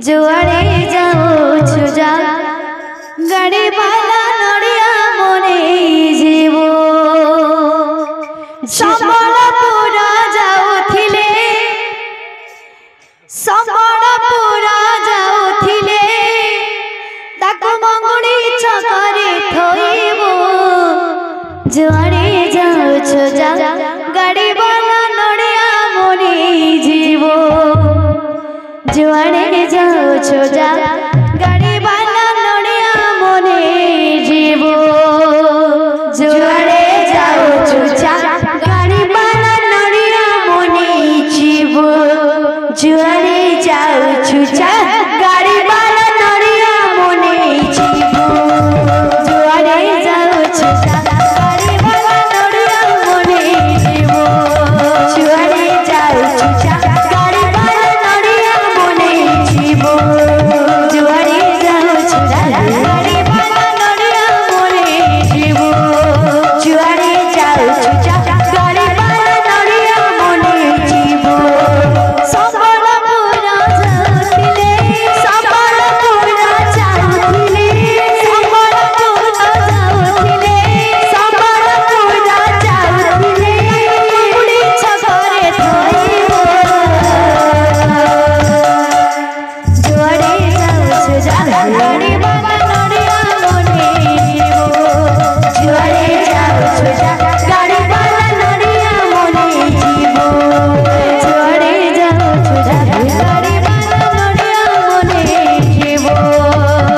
जुआड़े जाओ छुजा गाड़ी वाला नड़िया मोने जीवो संबलपुरा जाउथिले संबलपुरा जाउथिले ताको मंगुड़ी छकरे थोइबो जुआड़े जाओ छुजा गाड़ी वाला नड़िया मोने जीवो जुआड़े जाओ छुजा गाड़ी वाला नड़िया मोने जीवो जुआड़े जाओ छुजा गाड़ी वाला नड़िया मोने जीवो जुआड़े जाओ छुजा गाड़ी वाला नड़िया मोने जीवो जुआड़े जाओ छुजा गाड़ी वाला नड़िया मोने जीवो जुआड़े जाओ छुजा गाड़ी वाला नड़िया मोने जीवो जुआड़े जाओ छुजा गाड़ी वाला नड़िया मोने जीवो जुआड़े जाओ छुजा गाड़ी वाला नड़िया मोने जीवो संबलपुरा जाउथिले संबलपुरा जाउथिले संबलपुरा जाउथिले संबलपुरा जाउथिले मंगुड़ी छकरे थोइबो जुआड़े जाओ छुजा गाड़ी वाला नड़िया मोने जीवो जुआड़े जाओ छुजा गाड़ी वाला नड़िया मोने जीवो जुआड़े जाओ छुजा गाड़ी वाला नड़िया मोने जीवो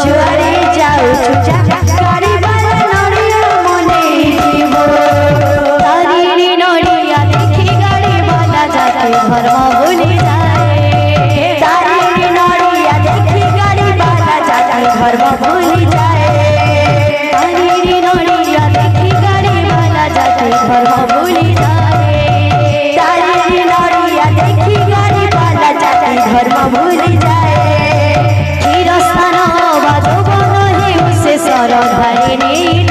जुआड़े जाओ छुजा गाड़ी वाला नड़िया मोने जीवो तारी नड़िया देखी गाड़ी वाला जाके धर्म भूली जाए तारी नड़िया देखी गाड़ी वाला जाके धर्म भूली जाए तारी नड़िया देखी गाड़ी वाला जाके धर्म भूली जाए तारी नड़िया देखी गाड़ी वाला जाके धर्म भूली जाए चिरस्थान बाजो बन हे से सर धारिणी